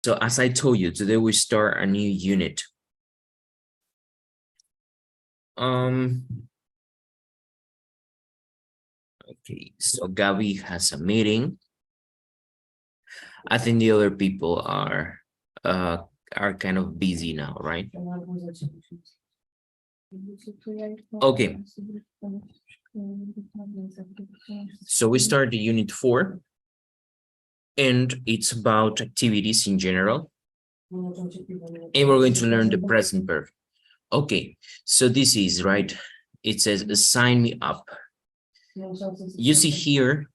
So as I told you, today we start a new unit. Okay, so Gabby has a meeting. I think the other people are kind of busy now, right? Okay. So we start the unit 4, and it's about activities in general. And we're going to learn the present verb. Okay, so this is right. It says sign me up. You see here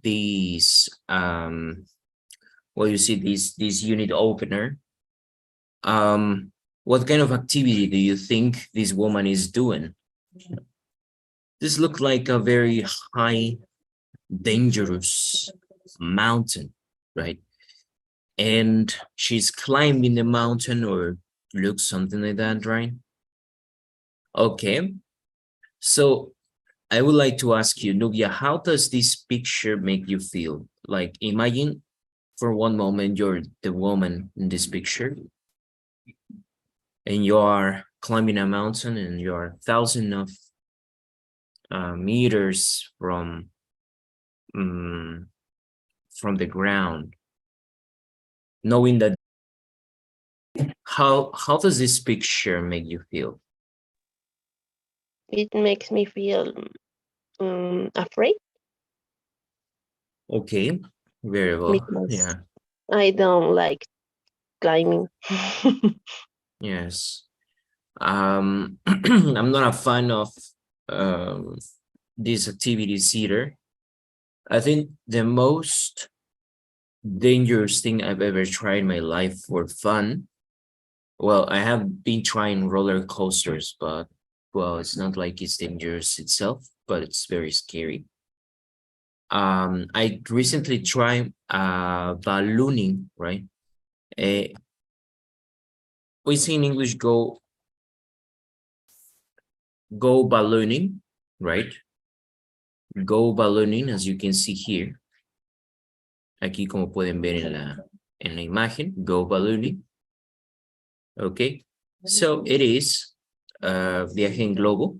these well, you see this unit opener. What kind of activity do you think this woman is doing? This looks like a very high, dangerous mountain, right? And she's climbing the mountain, or looks something like that, right? Okay, so I would like to ask you, Nubia, how does this picture make you feel? Like, imagine for one moment you're the woman in this picture, and you are climbing a mountain, and you are thousands of meters from the ground, knowing that. How does this picture make you feel? It makes me feel afraid Okay, very well. because Yeah, I don't like climbing. yes. I'm not a fan of um these activities either. I think the most dangerous thing I've ever tried in my life for fun. Well, I have been trying roller coasters, but well, it's not like it's dangerous itself, but it's very scary. I recently tried ballooning, right? Uh, we say in English go ballooning, right? Go ballooning, as you can see here. Aquí como pueden ver en la imagen, go ballooning. Okay, so it is viaje en globo.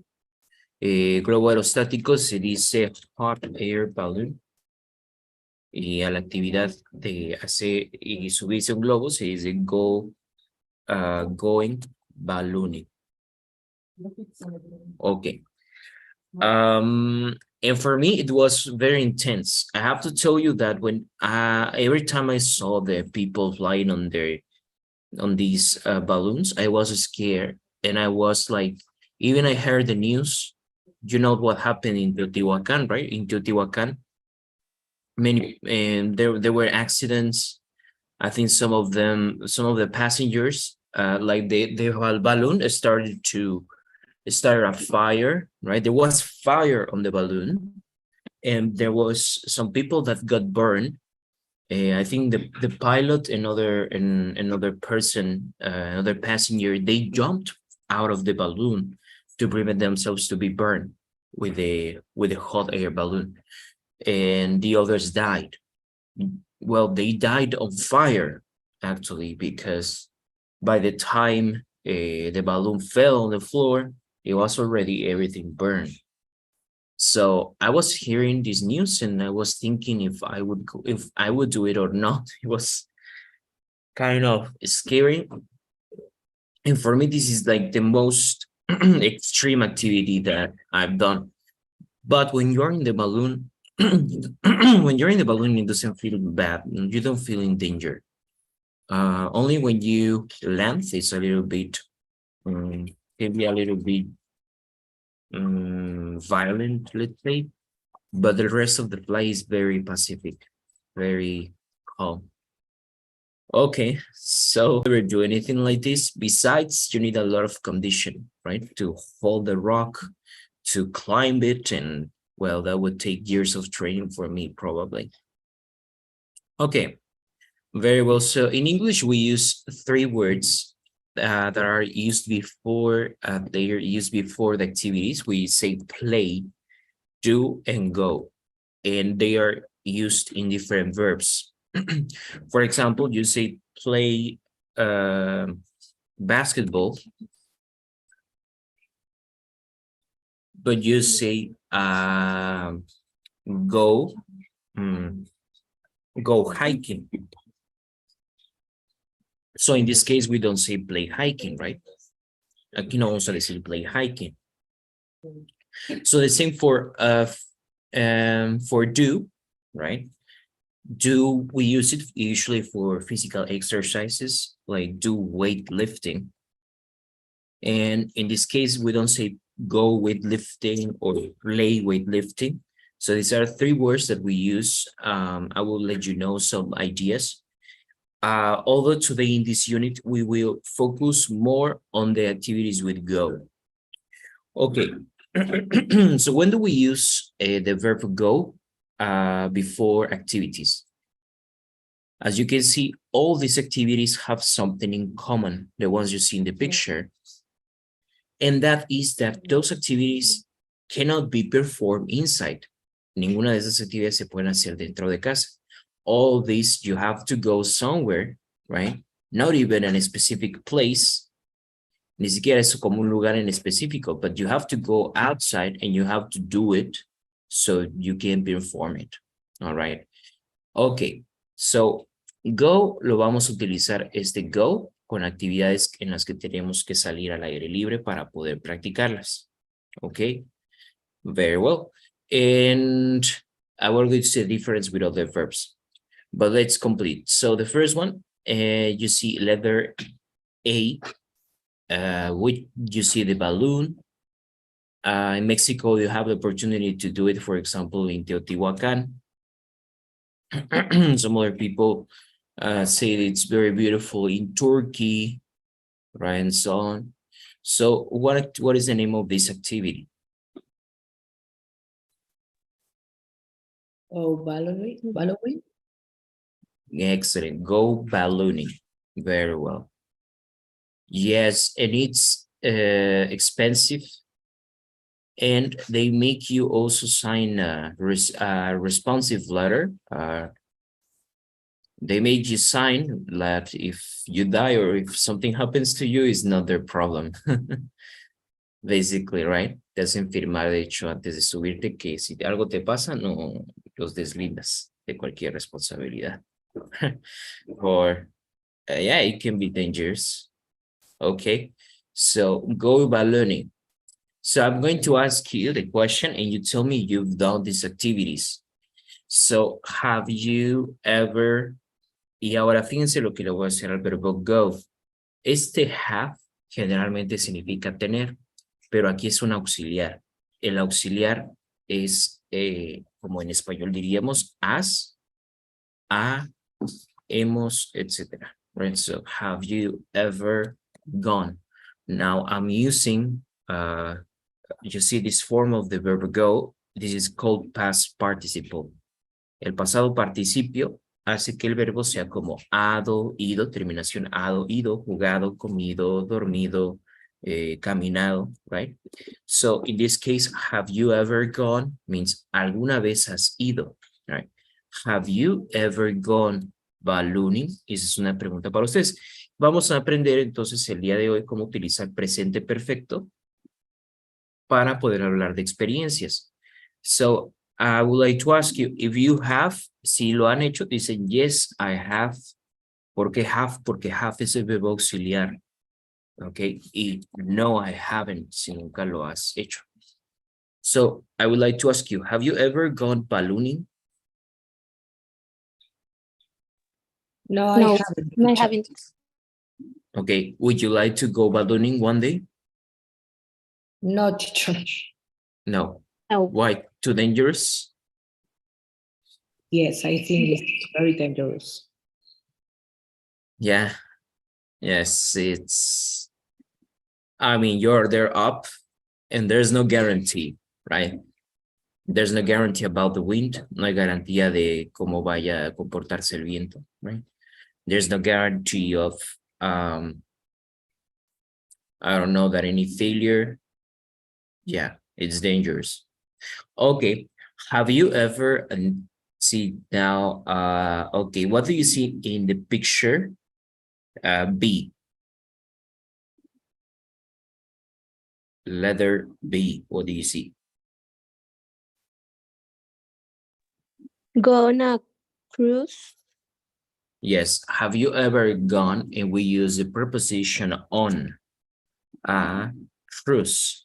Globo aerostático se dice hot air balloon. Y a la actividad de hacer y subirse a un globo se dice going ballooning. Okay. And for me, it was very intense. I have to tell you that when every time I saw the people flying on these balloons, I was scared, and I was like, even I heard the news. You know what happened in Teotihuacan, right? In Teotihuacan, many and there were accidents. I think some of the passengers, like the balloon started a fire, right? There was fire on the balloon, and there was some people that got burned. I think the pilot and another person, another passenger, they jumped out of the balloon to prevent themselves to be burned with the hot air balloon, and the others died. Well, they died on fire, actually, because by the time the balloon fell on the floor, it was already everything burned. So I was hearing this news, and I was thinking if I would do it or not. It was kind of scary. And for me, this is like the most extreme activity that I've done. But when you're in the balloon, when you're in the balloon, it doesn't feel bad. You don't feel in danger. Only when you land, it's a little bit, can be a little bit violent, let's say. But the rest of the flight is very pacific, very calm. Okay, so never do anything like this. Besides, you need a lot of condition, right? To hold the rock, to climb it, and well, that would take years of training for me, probably. Okay, very well. So in English, we use 3 words that are used before, they are used before the activities. We say play, do, and go, and they are used in different verbs. For example, you say play basketball, but you say go go hiking. So in this case, we don't say play hiking, right? Aquí no vamos a decir play hiking. So the same for do, right? Do we use it usually for physical exercises, like do weightlifting. And in this case, we don't say go weightlifting or play weightlifting. So these are three words that we use. I will let you know some ideas. Although today in this unit, we will focus more on the activities with go. Okay, so when do we use the verb go before activities? As you can see, all these activities have something in common, the ones you see in the picture. And that is that those activities cannot be performed inside. Ninguna de esas actividades se pueden hacer dentro de casa. All these, you have to go somewhere, right? Not even in a specific place. Ni siquiera es como un lugar en específico, but you have to go outside and you have to do it so you can perform it. All right. Okay. So go lo vamos a utilizar go con actividades en las que tenemos que salir al aire libre para poder practicarlas. Okay. Very well. And I will go to the difference with other verbs, but let's complete. So the first one, you see letter A, which you see the balloon. In Mexico, you have the opportunity to do it, for example, in Teotihuacan. Some other people say it's very beautiful in Turkey, right, and so on. So what is the name of this activity? Oh, ballooning. Excellent. Go ballooning. Very well. Yes, and it's expensive. And they make you also sign a responsive letter. They made you sign that if you die or if something happens to you, it's not their problem. Basically, right? Te hacen firmar, de hecho, antes de subirte que si algo te pasa, no los deslindas de cualquier responsabilidad. Or, yeah, it can be dangerous. Okay, so go ballooning. So I'm going to ask you the question and you tell me you've done these activities. So have you ever, y ahora fíjense lo que le voy a decir al verbo go. Have generalmente significa tener, pero aquí es un auxiliar. El auxiliar es, como en español diríamos, has, ha, hemos, etc. Right? So have you ever gone? Now I'm using, you see this form of the verb go. This is called past participle. El pasado participio hace que el verbo sea como hado, ido, terminación hado, ido, jugado, comido, dormido, caminado, right? So in this case, have you ever gone means alguna vez has ido, right? Have you ever gone ballooning? Esa es una pregunta para ustedes. Vamos a aprender entonces el día de hoy cómo utilizar presente perfecto para poder hablar de experiencias. So I would like to ask you if you have, si lo han hecho, dicen yes, I have. ¿Por qué have? Porque have es el verbo auxiliar. Okay, y no, I haven't, si nunca lo has hecho. So I would like to ask you, have you ever gone ballooning? No, I No, haven't. I haven't. Okay, would you like to go ballooning one day? No, teacher. No. No. Why? Too dangerous? Yes, I think it's very dangerous. Yeah. Yes, it's, I mean, you're there up and there's no guarantee, right? There's no guarantee about the wind. No hay garantía de cómo vaya a comportarse el viento, right? There's no guarantee of, I don't know, that any failure. Yeah, it's dangerous. Okay, have you ever, and see now, okay, what do you see in the picture? B. Letter B. What do you see? Go on a cruise. Yes. Have you ever gone, and we use the preposition on a cruise?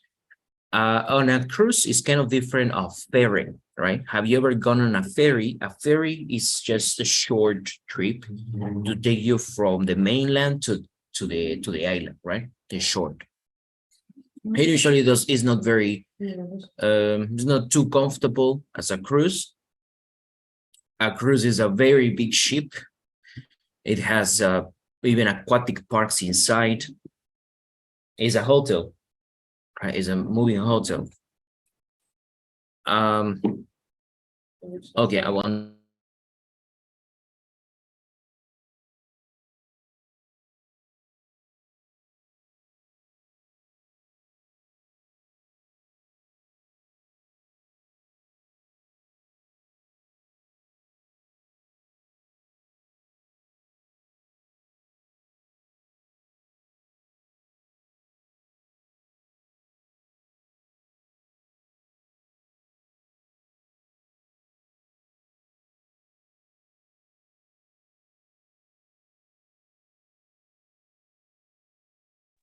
On a cruise is kind of different of ferry, right? Have you ever gone on a ferry? A ferry is just a short trip to take you from the mainland to the island, right? The short. It usually is not very it's not too comfortable as a cruise. A cruise is a very big ship. It has even aquatic parks inside. It's a hotel, right? It's a moving hotel. Okay, I want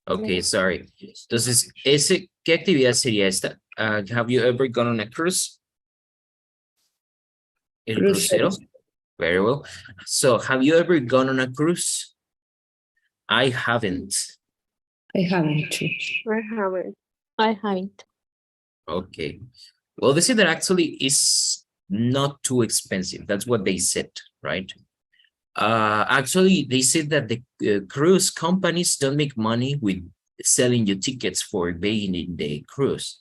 okay, sorry. Entonces, ¿qué actividad sería esta? Have you ever gone on a cruise? El crucero? Very well. So, have you ever gone on a cruise? I haven't. I haven't too. I haven't. Okay. Well, they say that actually is not too expensive. That's what they said, right? Actually, they said that the cruise companies don't make money with selling you tickets for being in the cruise,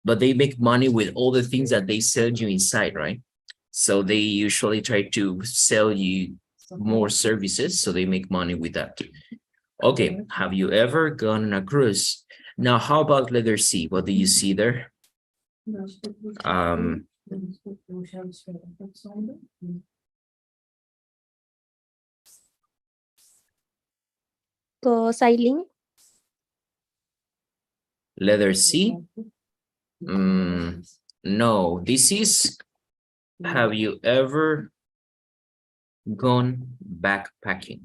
but they make money with all the things that they sell you inside, right? So they usually try to sell you more services, so they make money with that. Okay, have you ever gone on a cruise? Now, how about letter C? What do you see there? Go sailing. Letter C? No, this is, have you ever gone backpacking?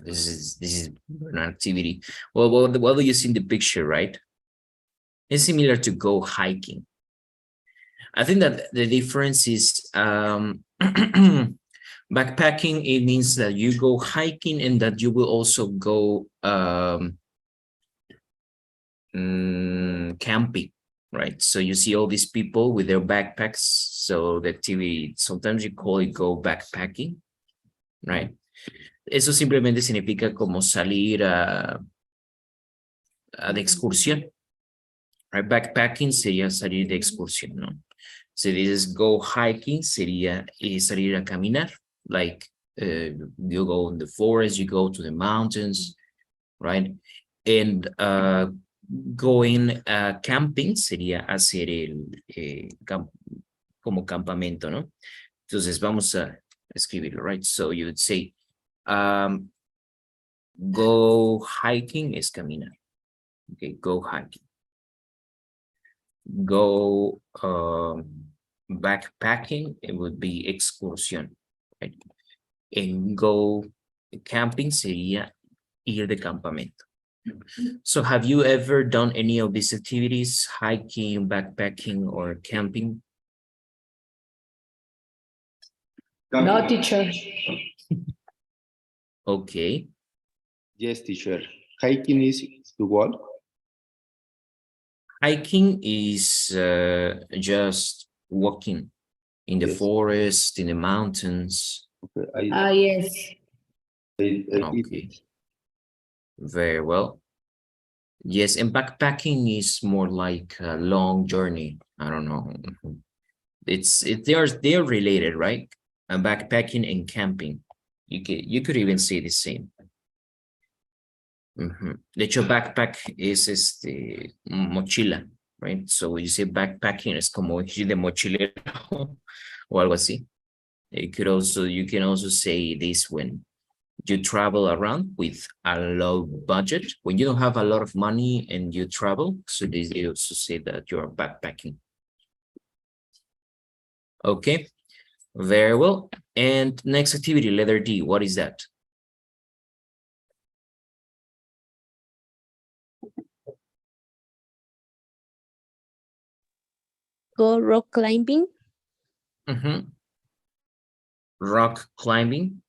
This is an activity. Well, what do you see in the picture, right? It's similar to go hiking. I think that the difference is backpacking, it means that you go hiking and that you will also go camping, right? So you see all these people with their backpacks. So the activity, sometimes you call it go backpacking, right? Eso simplemente significa como salir a de excursión. Right? Backpacking sería salir de excursión, ¿no? So this is go hiking, sería salir a caminar. Like you go in the forest, you go to the mountains, right? And going camping sería hacer el como campamento, ¿no? Entonces vamos a escribirlo, right? So you would say, go hiking es caminar. Okay, go hiking. Go backpacking, it would be excursión, right? And go camping sería ir de campamento. So have you ever done any of these activities, hiking, backpacking, or camping? No, teacher. Okay. Yes, teacher. Hiking is to what? Hiking is just walking in the Yes. forest, in the mountains. Okay. Yes. Okay. Very well. Yes, and backpacking is more like a long journey. I don't know. They're related, right? And backpacking and camping. You could even say the same. De hecho, backpack is mochila, right? So when you say backpacking, es como ir de mochilero o algo así. You can also say this when you travel around with a low budget. When you don't have a lot of money and you travel, so they also say that you're backpacking. Okay, very well. And next activity, letter D, what is that? Go rock climbing. Rock climbing.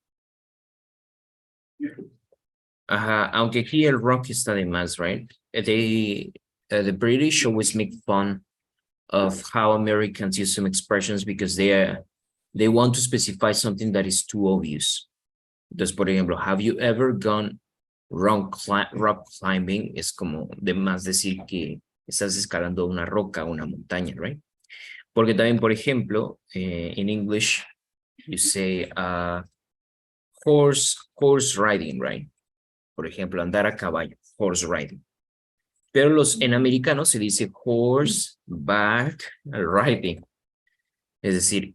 Ajá, aunque aquí el rock está de más, right? The British always make fun of how Americans use some expressions because they want to specify something that is too obvious. Entonces, por ejemplo, have you ever gone rock climbing? Es como de más decir que estás escalando una roca, una montaña, right? Porque también, por ejemplo, in English, you say horse riding, right? Por ejemplo, andar a caballo, horse riding. Pero en americanos se dice horseback riding. Es decir,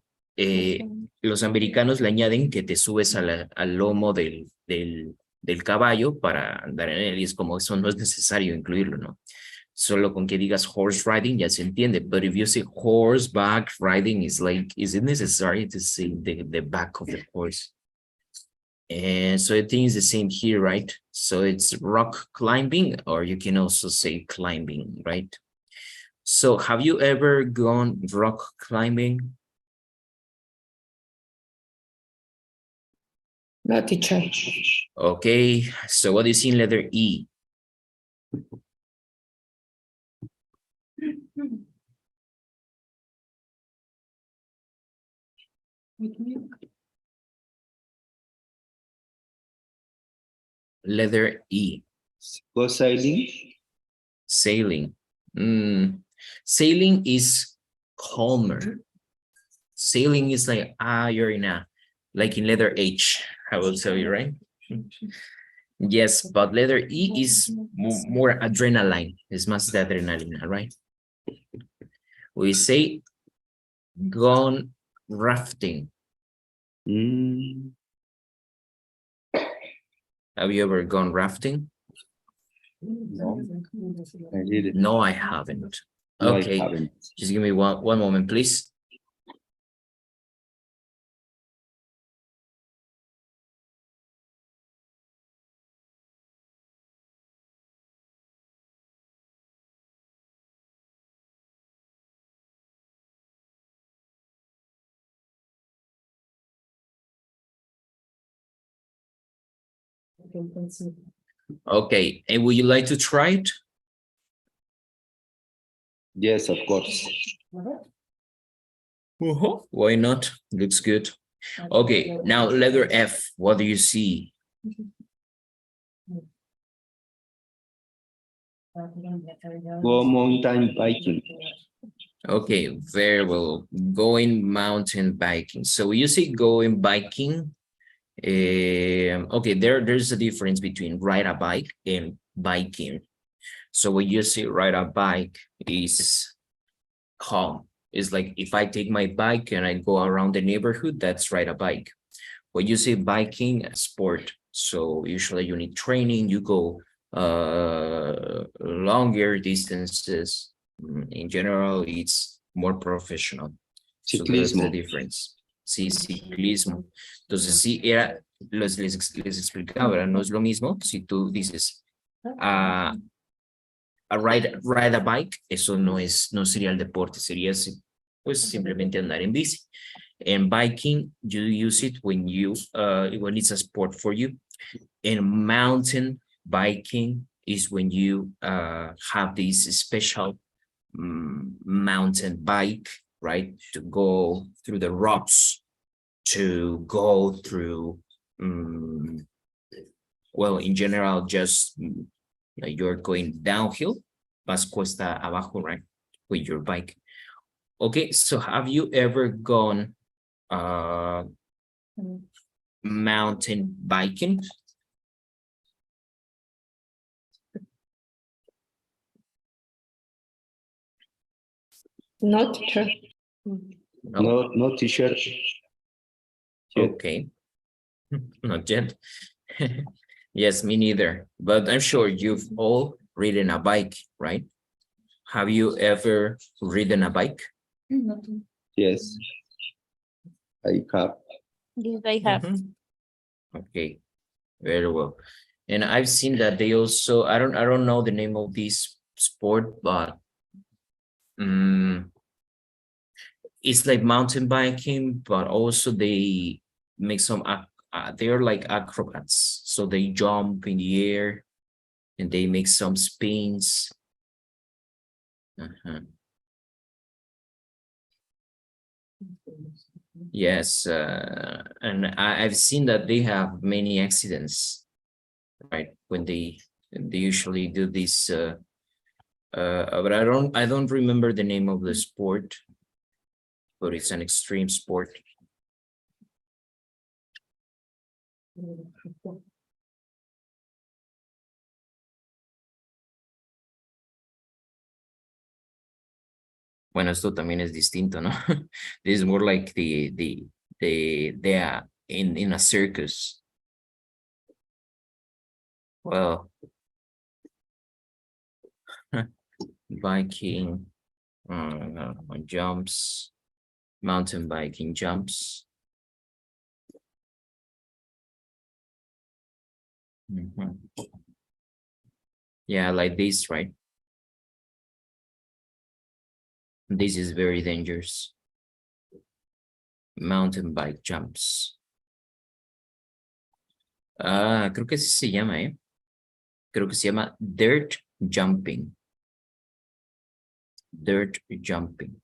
los americanos le añaden que te subes al lomo del caballo para andar en él. Y es como eso no es necesario incluirlo, ¿no? Solo con que digas horse riding ya se entiende. But if you say horseback riding, is like, is it necessary to say the back of the horse? And so I think it's the same here, right? So it's rock climbing, or you can also say climbing, right? So have you ever gone rock climbing? No, teacher. Okay, so what do you see in letter E? Letter E. Go sailing. Sailing. Sailing is calmer. Sailing is like, you're in like in letter H, I will tell you, right? Yes, but letter E is more adrenaline. It's más de adrenalina, right? We say gone rafting. Have you ever gone rafting? No, I didn't. No, I haven't. No, I Okay, haven't. just give me one moment, please. Okay, and would you like to try it? Yes, of course. Why not? Looks good. Okay, now letter F, what do you see? Go mountain biking. Okay, very well. Going mountain biking. So when you say going biking, okay, there's a difference between ride a bike and biking. So when you say ride a bike is calm. It's like if I take my bike and I go around the neighborhood, that's ride a bike. When you say biking, sport. So usually you need training, you go longer distances. In general, it's more professional. So that's the difference. Sí, ciclismo. Entonces sí, les explicaba, ¿verdad? No es lo mismo si tú dices ride a bike, eso no sería el deporte, sería pues simplemente andar en bici. And biking, you use it when it's a sport for you. And mountain biking is when you have this special mountain bike, right? To go through the rocks, to go through, well, in general, just you're going downhill, vas cuesta abajo, right? With your bike. Okay, so have you ever gone mountain biking? No, teacher. No, teacher. Okay, not yet. Yes, me neither. But I'm sure you've all ridden a bike, right? Have you ever ridden a bike? Yes, I have. Yes, I have. Mhm. Okay, very well. And I've seen that they also, I don't know the name of this sport, but it's like mountain biking, but also they make some they're like acrobats. So they jump in the air and they make some spins. Uh-huh. Yes, and I've seen that they have many accidents, right? When they usually do this, but I don't remember the name of the sport, but it's an extreme sport. Bueno, esto también es distinto, ¿no? This is more like in a circus. Well, biking on jumps, mountain biking jumps. Mhm. Yeah, like this, right? This is very dangerous. Mountain bike jumps. Ah, creo que así se llama, ¿eh? Creo que se llama dirt jumping. Dirt jumping.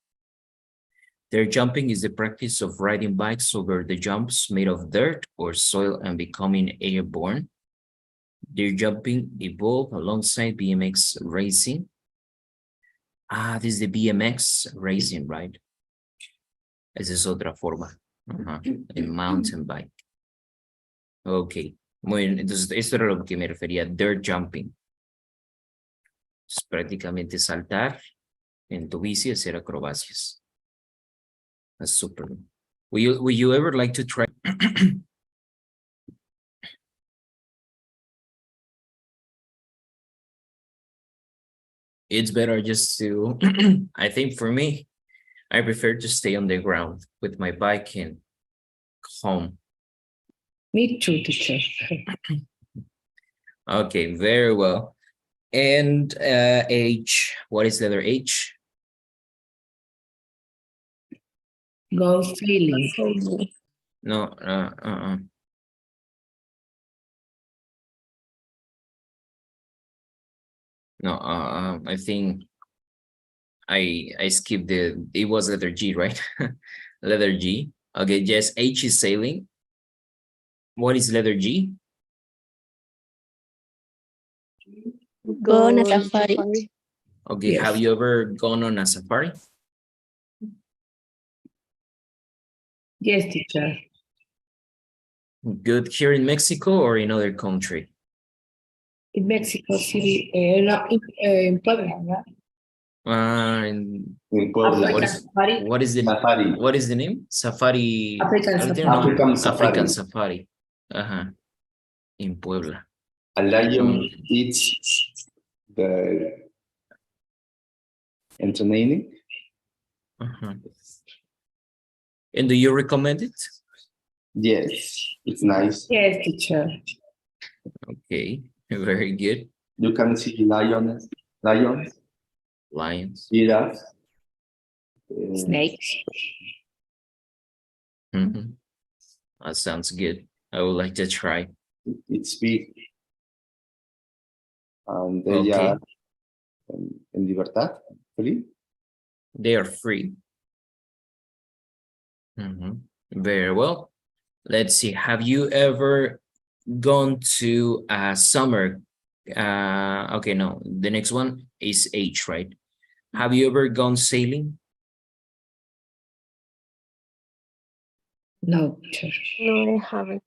Dirt jumping is the practice of riding bikes over the jumps made of dirt or soil and becoming airborne. Dirt jumping evolved alongside BMX racing. Ah, this is the BMX racing, right? Esa es otra forma. El mountain bike. Ok, muy bien. Entonces, esto era lo que me refería, dirt jumping. Es prácticamente saltar en tu bici y hacer acrobacias. That's super. Will you ever like to try? It's better just to, I think for me, I prefer to stay on the ground with my bike and home. Me too, teacher. Okay, very well. And H, what is the other H? Go sailing. No, no, I think I skipped it was letter G, right? Letter G. Okay, yes, H is sailing. What is letter G? Go on a safari. Okay, Yes. have you ever gone on a safari? Yes, teacher. Good. Here in Mexico or in other country? In Mexico City, no, in Puebla, right? In In Puebla. what is the Safari. what is the name? Safari. African I don't safari. know. African safari. African safari. In Puebla. A lion eats the entertaining. And do you recommend it? Yes, it's nice. Yes, teacher. Okay, very good. You can see lions, Lions. giraffes, Snakes. That sounds good. I would like to try. It's big. And they Okay. are en libertad, free. They are free. Very well. Let's see. Have you ever gone to a summer? Okay, no. The next one is H, right? Have you ever gone sailing? No, teacher. No, I haven't.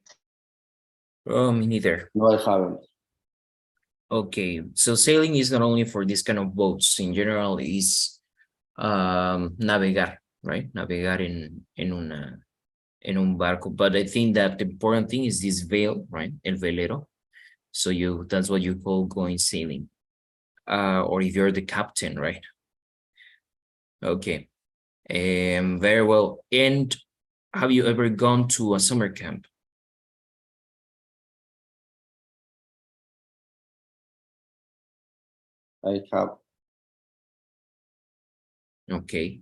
Oh, me neither. No, I haven't. Okay, so sailing is not only for this kind of boats. In general, is navegar, right? Navegar en un barco. But I think that the important thing is this veil, right? El velero. So that's what you call going sailing. Or if you're the captain, right? Okay. Very well. And have you ever gone to a summer camp? I have. Okay.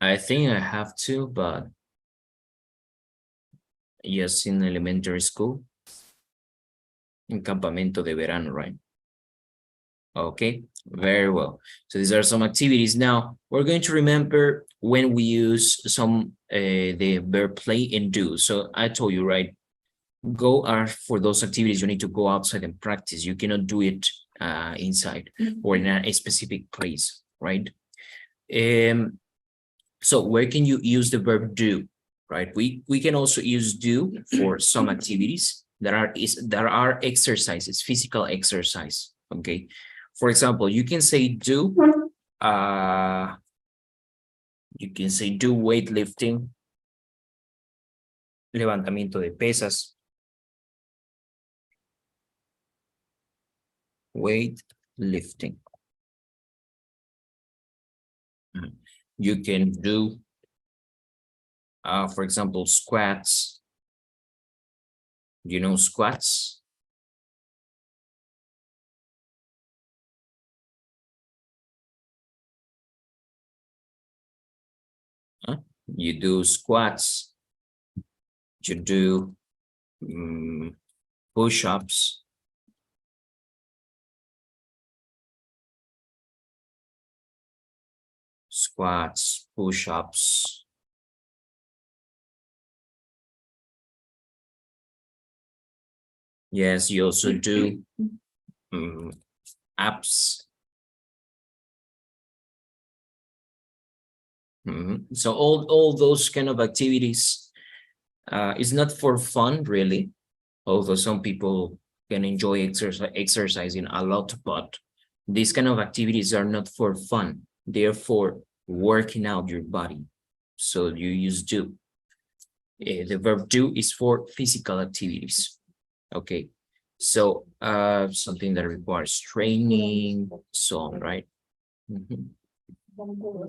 I think I have to, but yes, in elementary school. En campamento de verano, right? Okay, very well. So these are some activities. Now we're going to remember when we use some the verb play and do. So I told you, right? Go are for those activities you need to go outside and practice. You cannot do it inside or in a specific place, right? So where can you use the verb do, right? We can also use do for some activities that are exercises, physical exercise, okay? For example, you can say do weightlifting, levantamiento de pesas, weightlifting. You can do, for example, squats. You know squats? You do squats. You do push-ups. Squats, push-ups. Yes, you also do abs. So all those kind of activities is not for fun, really, although some people can enjoy exercising a lot, but these kind of activities are not for fun. They're for working out your body. So you use do. The verb do is for physical activities. Okay. So something that requires training, so on, right?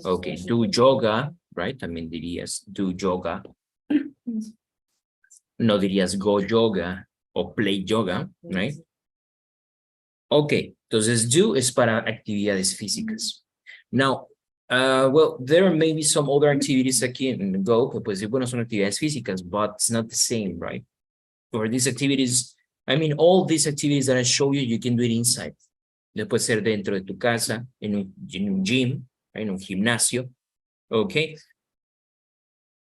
Okay, do yoga, right? También dirías do yoga. No dirías go yoga o play yoga, right? Okay, entonces do es para actividades físicas. Now, well, there may be some other activities aquí en Go que pues bueno son actividades físicas, but it's not the same, right? For these activities, I mean, all these activities that I show you, you can do it inside. Puede ser dentro de tu casa, en un gym, en un gimnasio, okay?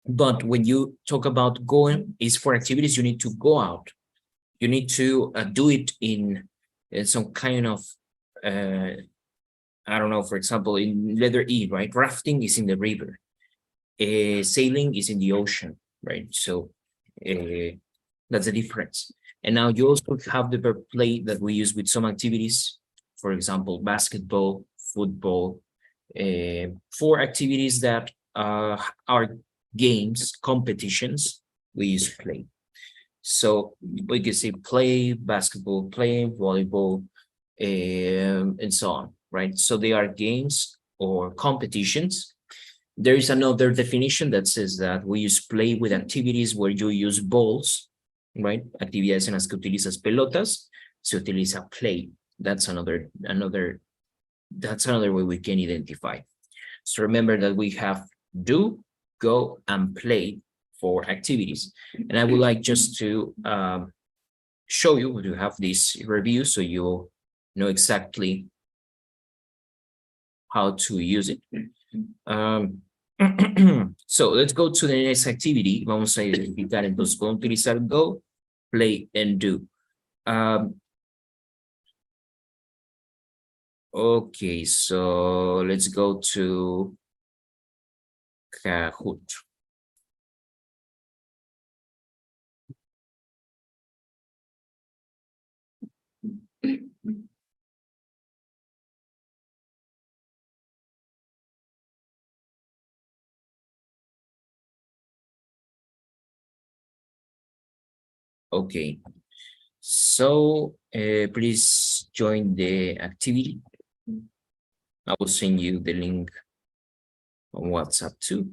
But when you talk about going, is for activities you need to go out. You need to do it in some kind of, I don't know, for example, in letter E, right? Rafting is in the river. Sailing is in the ocean, right? So that's the difference. And now you also have the verb play that we use with some activities. For example, basketball, football, for activities that are games, competitions, we use play. So we can say play, basketball, play, volleyball, and so on, right? So they are games or competitions. There is another definition that says that we use play with activities where you use balls, right? Actividades en las que utilizas pelotas, se utiliza play. That's another way we can identify. So remember that we have do, go, and play for activities. And I would like just to show you to have this review so you know exactly how to use it. So let's go to the next activity. Vamos a identificar entonces cómo utilizar go, play, and do. Okay, so let's go to Kahoot. Okay. So please join the activity. I will send you the link on WhatsApp too.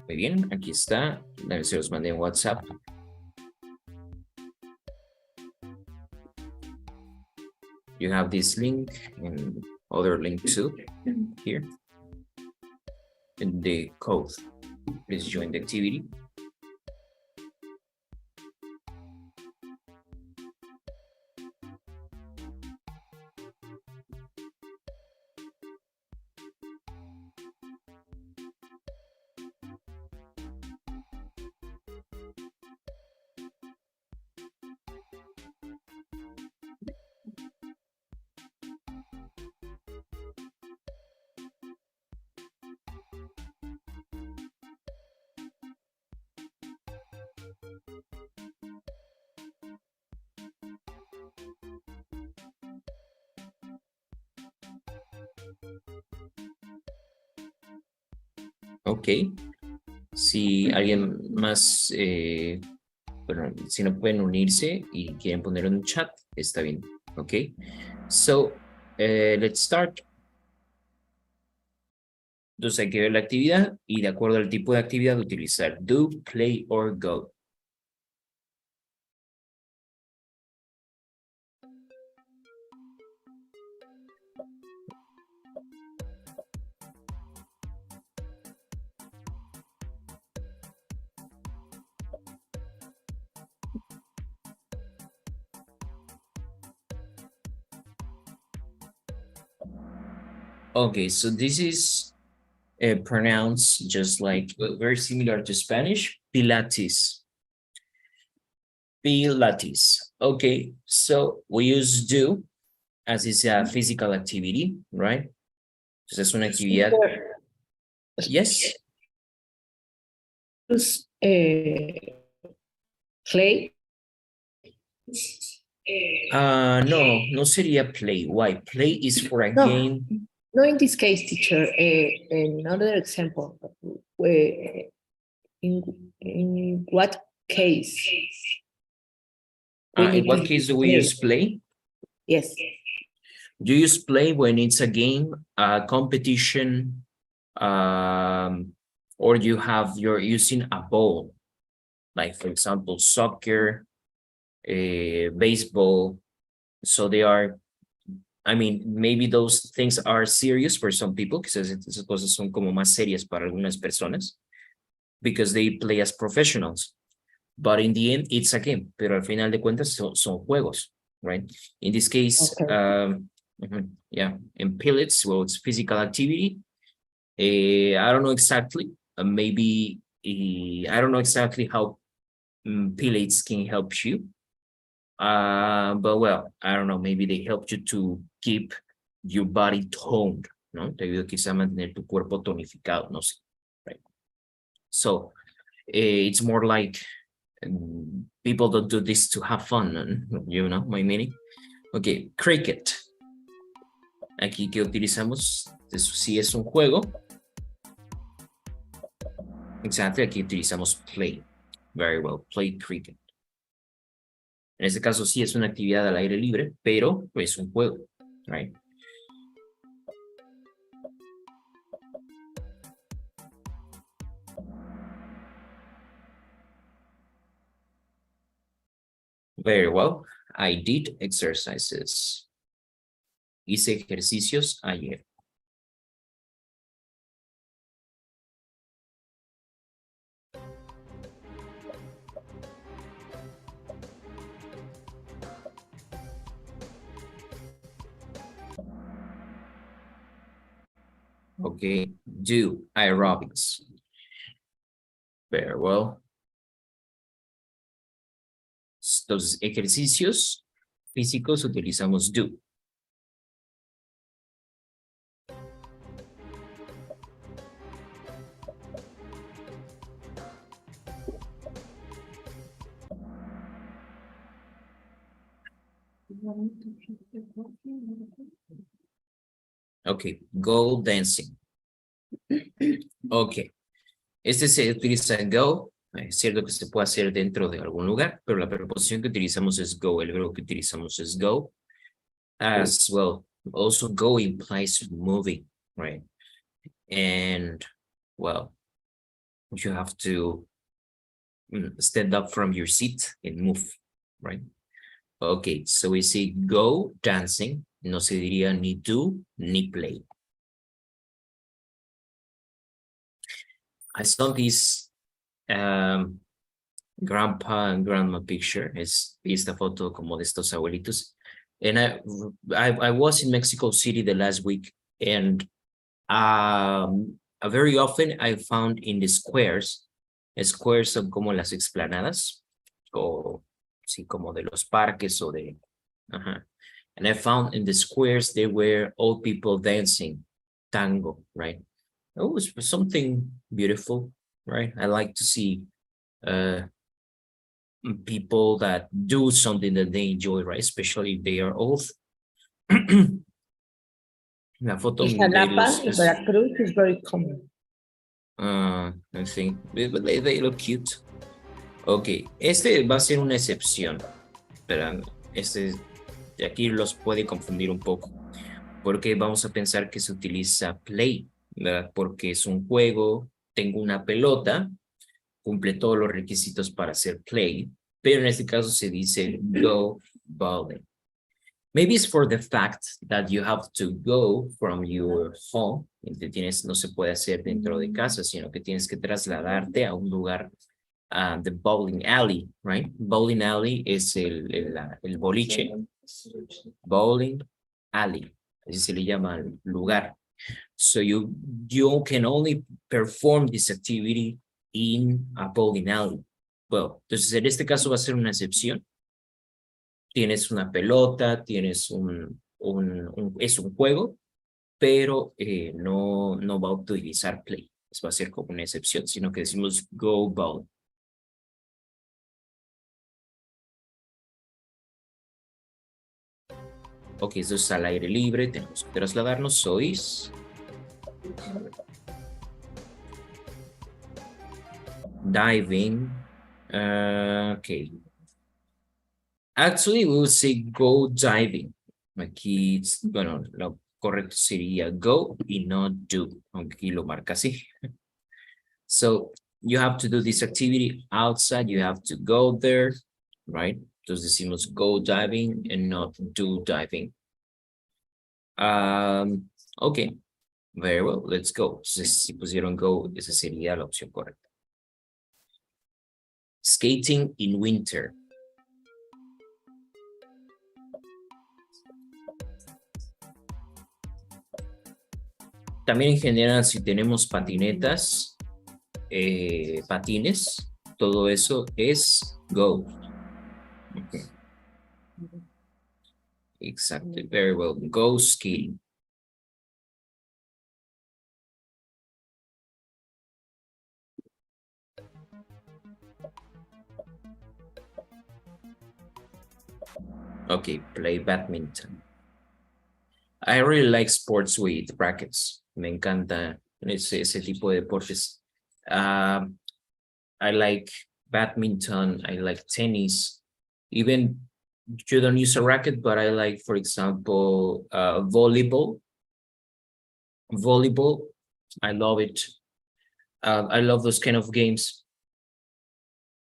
Muy bien, aquí está. Se los mandé en WhatsApp. You have this link and other link too here. And the code. Please join the activity. Ok. Si alguien más, bueno, si no pueden unirse y quieren poner en un chat, está bien. Ok. So, let's start. Entonces hay que ver la actividad y de acuerdo al tipo de actividad utilizar do, play or go. Okay, so this is pronounced just like very similar to Spanish, Pilates. Pilates. Okay, so we use do as is a physical activity, right? Entonces es una actividad. Yes. Play. No, no sería play. Why? Play is for a No. game. No, in this case, teacher, another example. In what case? In what case do we use play? Yes. You use play when it's a game, a competition, or you're using a ball, like for example, soccer, baseball. So they are, I mean, maybe those things are serious for some people, quizás esas cosas son como más serias para algunas personas, because they play as professionals. But in the end, it's a game, pero al final de cuentas son juegos, right? In this case, Okay. Yeah, in pilates, well, it's physical activity. I don't know exactly, maybe, I don't know exactly how pilates can help you. But well, I don't know, maybe they help you to keep your body toned, ¿no? Te ayuda quizá a mantener tu cuerpo tonificado, no sé, right? So, it's more like people don't do this to have fun, you know my meaning? Okay, cricket. Aquí que utilizamos, si es un juego, exactly, aquí utilizamos play. Very well, play cricket. En este caso sí es una actividad al aire libre, pero es un juego, right? Very well, I did exercises. Hice ejercicios ayer. Okay, do aerobics. Very well. Entonces, ejercicios físicos utilizamos do. Ok, go dancing. Ok, este se utiliza go. Es cierto que se puede hacer dentro de algún lugar, pero la preposición que utilizamos es go. El verbo que utilizamos es go. As well, also go implies moving, right? And, well, you have to stand up from your seat and move, right? Okay, so we say go dancing. No se diría ni do ni play. I saw this grandpa and grandma picture. Es esta foto como de estos abuelitos. And I was in Mexico City the last week, and very often I found in the squares son como las explanadas, o sí, como de los parques o de, and I found in the squares there were old people dancing tango, right? It was something beautiful, right? I like to see people that do something that they enjoy, right? Especially if they are old. La foto In Jalapa, in Veracruz, is very common. I think, but they look cute. Ok, este va a ser una excepción, pero de aquí los puede confundir un poco, porque vamos a pensar que se utiliza play, ¿verdad? Porque es un juego, tengo una pelota, cumple todos los requisitos para hacer play, pero en este caso se dice go bowling. Maybe it's for the fact that you have to go from your home, no se puede hacer dentro de casa, sino que tienes que trasladarte a un lugar, the bowling alley, right? Bowling alley es el boliche. Bowling alley, así se le llama el lugar. So you can only perform this activity in a bowling alley. Well, entonces en este caso va a ser una excepción. Tienes una pelota, tienes es un juego, pero no va a utilizar play. Eso va a ser como una excepción, sino que decimos go ball. Ok, eso es al aire libre, tenemos que trasladarnos, sois. Diving. Ok. Actually, we would say go diving. Aquí, bueno, lo correcto sería go y no do, aunque aquí lo marca así. So, you have to do this activity outside, you have to go there, right? Entonces decimos go diving and not do diving. Okay, very well, let's go. Si pusieron go, esa sería la opción correcta. Skating in winter. También en general, si tenemos patinetas, patines, todo eso es go. Okay. Exactly, very well. Go skating. Okay, play badminton. I really like sports with rackets. Me encanta ese tipo de deportes. I like badminton, I like tennis. Even you don't use a racket, but I like, for example, volleyball. Volleyball, I love it. I love those kind of games.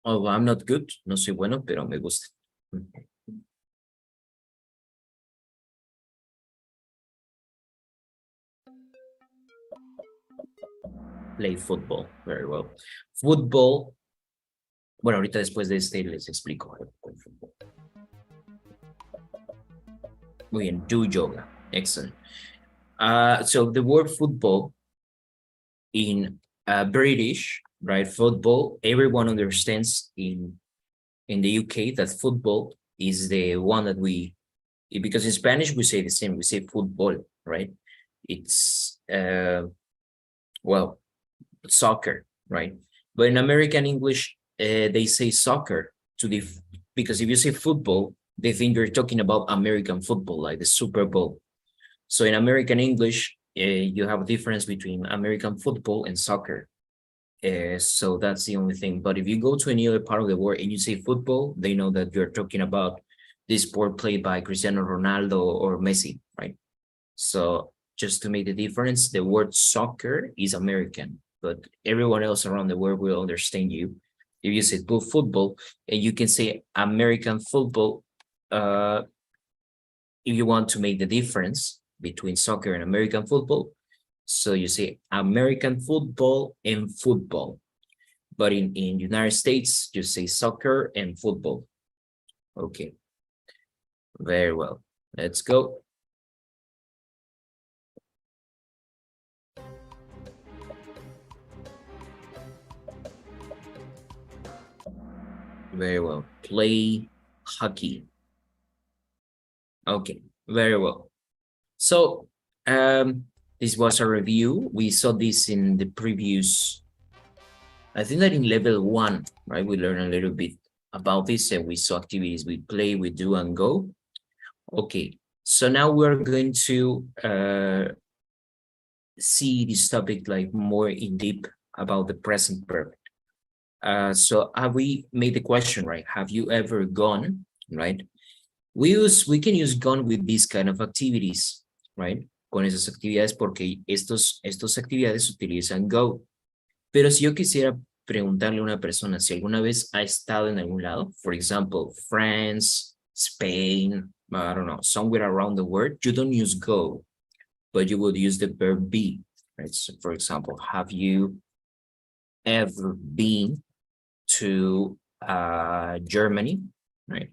Oh, I'm not good, no soy bueno, pero me gusta. Play football, very well. Football, bueno, ahorita después de este les explico. Muy bien, do yoga, excellent. So the word football in British, right? Football, everyone understands in in the UK that football is the one that because in Spanish we say the same, we say football, right? It's well, soccer, right? But in American English, they say soccer because if you say football, they think you're talking about American football, like the Super Bowl. So in American English, you have a difference between American football and soccer. So that's the only thing. But if you go to any other part of the world and you say football, they know that you're talking about this sport played by Cristiano Ronaldo or Messi, right? So just to make the difference, the word soccer is American, but everyone else around the world will understand you. If you say football, and you can say American football, if you want to make the difference between soccer and American football. So you say American football and football. But in United States, you say soccer and football. Okay. Very well. Let's go. Very well. Play hockey. Okay, very well. So this was a review. We saw this in the previous, I think that in level 1, right? We learned a little bit about this and we saw activities we play, we do and go. Okay, so now we're going to see this topic like more in deep about the present perfect. So have we made the question, right? Have you ever gone, right? We can use gone with these kind of activities, right? Con esas actividades porque estos actividades utilizan go. Pero si yo quisiera preguntarle a una persona si alguna vez ha estado en algún lado, for example, France, Spain, I don't know, somewhere around the world, you don't use go, but you would use the verb be, right? So for example, have you ever been to Germany, right?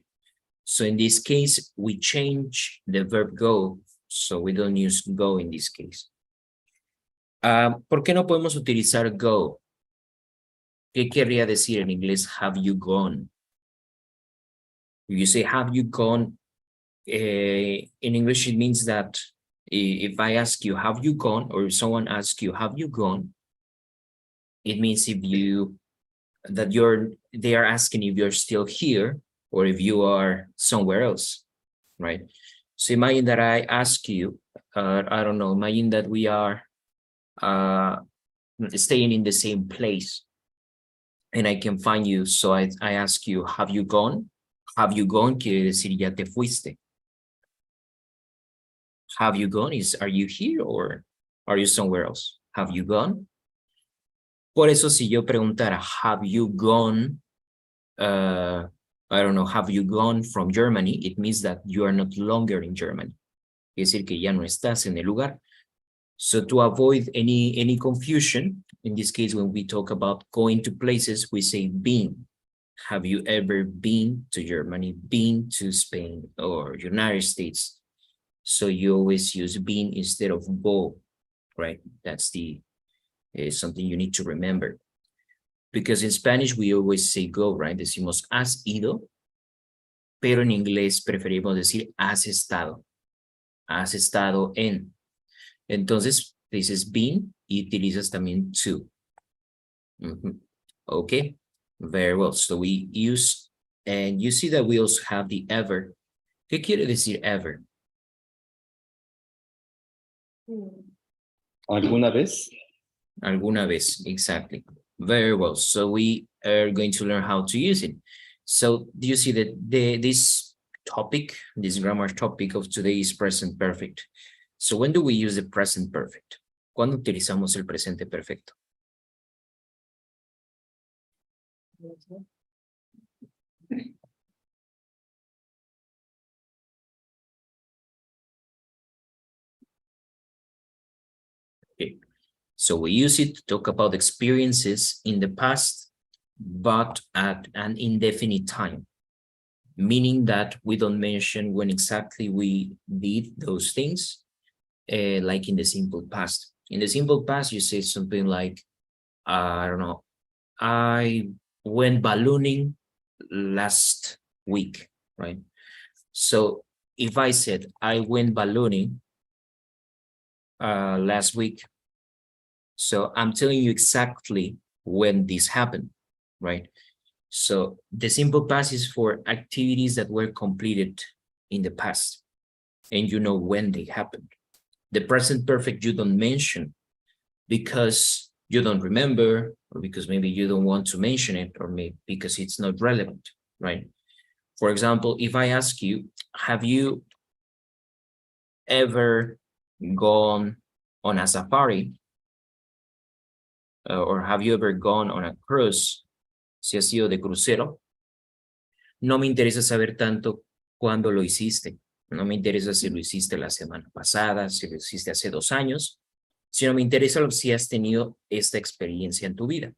So in this case, we change the verb go, so we don't use go in this case. ¿Por qué no podemos utilizar go? ¿Qué querría decir en inglés have you gone? If you say have you gone, in English it means that if I ask you have you gone, or if someone asks you have you gone, it means they are asking if you're still here or if you are somewhere else, right? So imagine that I ask you, I don't know, imagine that we are staying in the same place and I can find you. So I ask you, have you gone? Have you gone quiere decir ya te fuiste. Have you gone is, are you here or are you somewhere else? Have you gone? Por eso si yo preguntara, have you gone, I don't know, have you gone from Germany? It means that you are not longer in Germany. Es decir, que ya no estás en el lugar. So to avoid any confusion, in this case, when we talk about going to places, we say been. Have you ever been to Germany, been to Spain or United States? So you always use been instead of go, right? That's something you need to remember. Because in Spanish, we always say go, right? Decimos has ido, pero en inglés preferimos decir has estado. Has estado en. Entonces, dices been y utilizas también to. Okay, very well. So we use, and you see that we also have the ever. ¿Qué quiere decir ever? ¿Alguna vez? Alguna vez, exactly. Very well. So we are going to learn how to use it. So do you see that this topic, this grammar topic of today is present perfect. So when do we use the present perfect? ¿Cuándo utilizamos el presente perfecto? Okay. So we use it to talk about experiences in the past, but at an indefinite time, meaning that we don't mention when exactly we did those things, like in the simple past. In the simple past, you say something like, I don't know, I went ballooning last week, right? So if I said I went ballooning last week, so I'm telling you exactly when this happened, right? So the simple past is for activities that were completed in the past, and you know when they happened. The present perfect you don't mention because you don't remember, or because maybe you don't want to mention it, or maybe because it's not relevant, right? For example, if I ask you, have you ever gone on a safari? Or have you ever gone on a cruise? Si has sido de crucero, no me interesa saber tanto cuándo lo hiciste. No me interesa si lo hiciste la semana pasada, si lo hiciste hace 2 años, sino me interesa si has tenido esta experiencia en tu vida.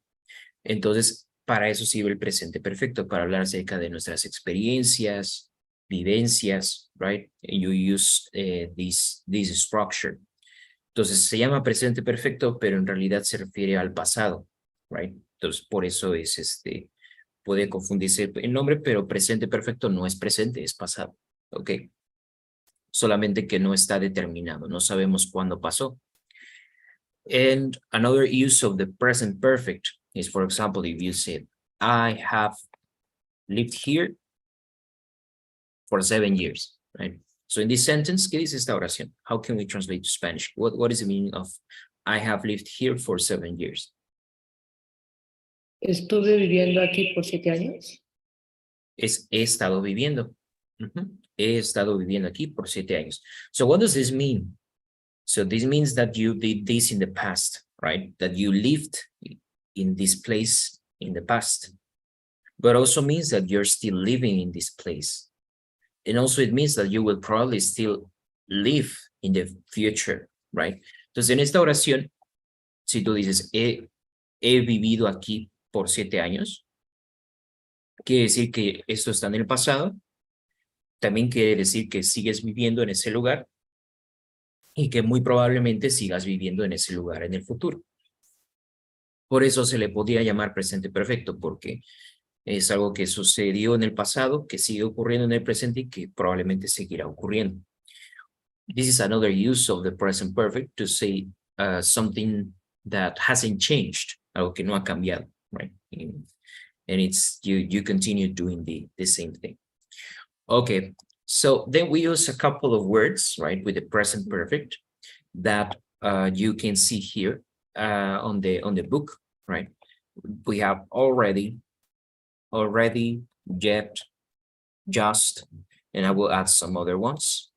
Entonces, para eso sirve el presente perfecto, para hablar acerca de nuestras experiencias, vivencias, right? You use this structure. Entonces, se llama presente perfecto, pero en realidad se refiere al pasado, right? Entonces, por eso es puede confundirse el nombre, pero presente perfecto no es presente, es pasado, ¿ok? Solamente que no está determinado, no sabemos cuándo pasó. And another use of the present perfect is, for example, if you said, I have lived here for 7 years, right? So in this sentence, ¿qué dice esta oración? How can we translate to Spanish? What is the meaning of I have lived here for 7 years? Estuve viviendo aquí por 7 años. Es he estado viviendo. He estado viviendo aquí por 7 años. So what does this mean? So this means that you did this in the past, right? That you lived in this place in the past. But also means that you're still living in this place. And also it means that you will probably still live in the future, right? Entonces en esta oración, si tú dices, he vivido aquí por 7 años, quiere decir que esto está en el pasado, también quiere decir que sigues viviendo en ese lugar y que muy probablemente sigas viviendo en ese lugar en el futuro. Por eso se le podría llamar presente perfecto, porque es algo que sucedió en el pasado, que sigue ocurriendo en el presente y que probablemente seguirá ocurriendo. This is another use of the present perfect to say something that hasn't changed, algo que no ha cambiado, right? And it's you continue doing the same thing. Okay, so then we use a couple of words, right, with the present perfect that you can see here on the book, right? We have already, yet, just, and I will add some other ones.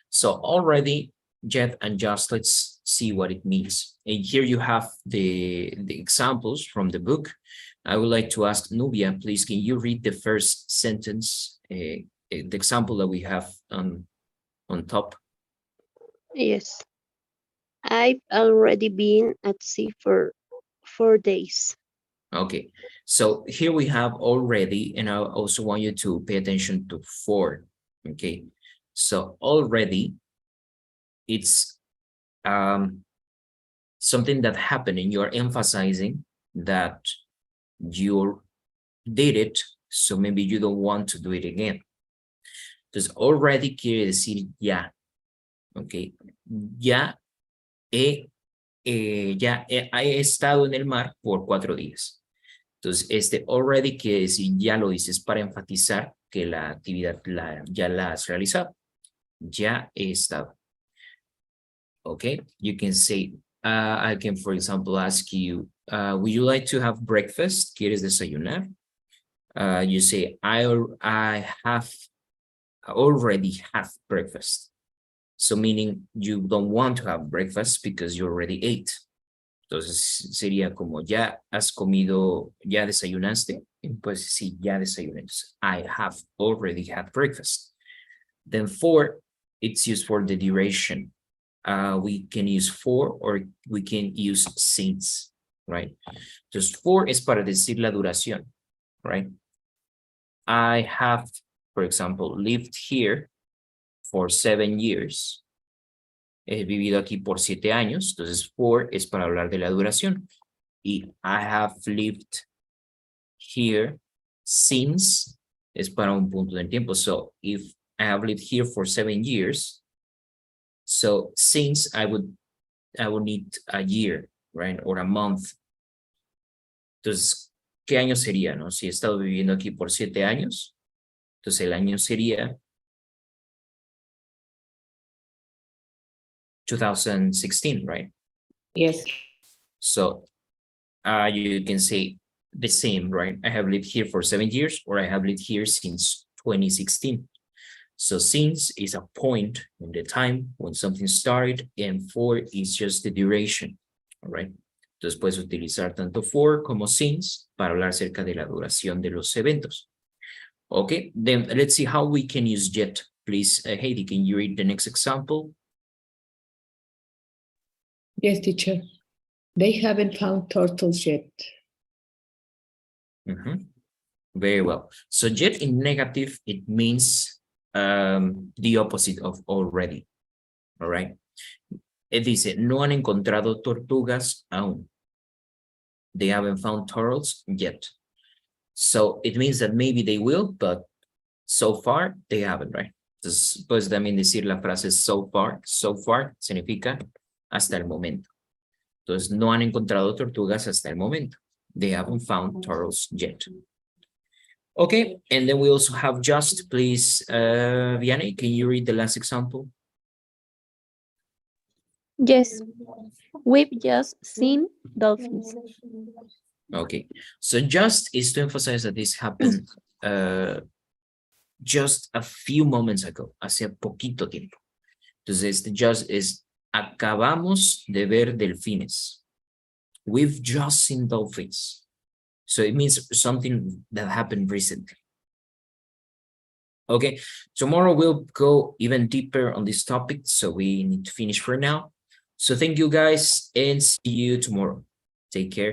So already, yet, and just, let's see what it means. And here you have the examples from the book. I would like to ask Nubia, please, can you read the first sentence, the example that we have on top? Yes. I've already been at sea for 4 days. Okay, so here we have already, and I also want you to pay attention to for, okay? So already, it's something that happened and you're emphasizing that you did it, so maybe you don't want to do it again. Entonces, already quiere decir ya, okay? Ya he estado en el mar por 4 días. Entonces, already quiere decir ya lo dices para enfatizar que la actividad ya la has realizado. Ya he estado. Okay, you can say, I can, for example, ask you, would you like to have breakfast? ¿Quieres desayunar? You say, I already have breakfast. So meaning you don't want to have breakfast because you already ate. Entonces sería como ya has comido, ya desayunaste. Pues sí, ya desayuné. Entonces, I have already had breakfast. Then for, it's used for the duration. We can use for or we can use since, right? Just for es para decir la duración, right? I have, for example, lived here for 7 years. He vivido aquí por 7 años. Entonces, for es para hablar de la duración. Y I have lived here Since es para un punto de tiempo. So if I have lived here for 7 years, so since I would need a year, right? Or a month. Entonces, ¿qué año sería, no? Si he estado viviendo aquí por 7 años, entonces el año sería 2016, right? Yes. So you can say the same, right? I have lived here for 7 years, or I have lived here since 2016. So since is a point in the time when something started, and for is just the duration, all right? Entonces puedes utilizar tanto for como since para hablar acerca de la duración de los eventos. Okay, then let's see how we can use yet. Please, Heidi, can you read the next example? Yes, teacher. They haven't found turtles yet. Very well. So yet in negative, it means the opposite of already. All right. Dice, no han encontrado tortugas aún. They haven't found turtles yet. So it means that maybe they will, but so far they haven't, right? Entonces, puedes también decir la frase so far. So far significa hasta el momento. Entonces, no han encontrado tortugas hasta el momento. They haven't found turtles yet. Okay, and then we also have just, please, Vianney, can you read the last example? Yes, we've just seen dolphins. Okay, so just is to emphasize that this happened just a few moments ago, hace poquito tiempo. Entonces, just es, acabamos de ver delfines. We've just seen dolphins. So it means something that happened recently. Okay, tomorrow we'll go even deeper on this topic, so we need to finish for now. So thank you guys, and see you tomorrow. Take care.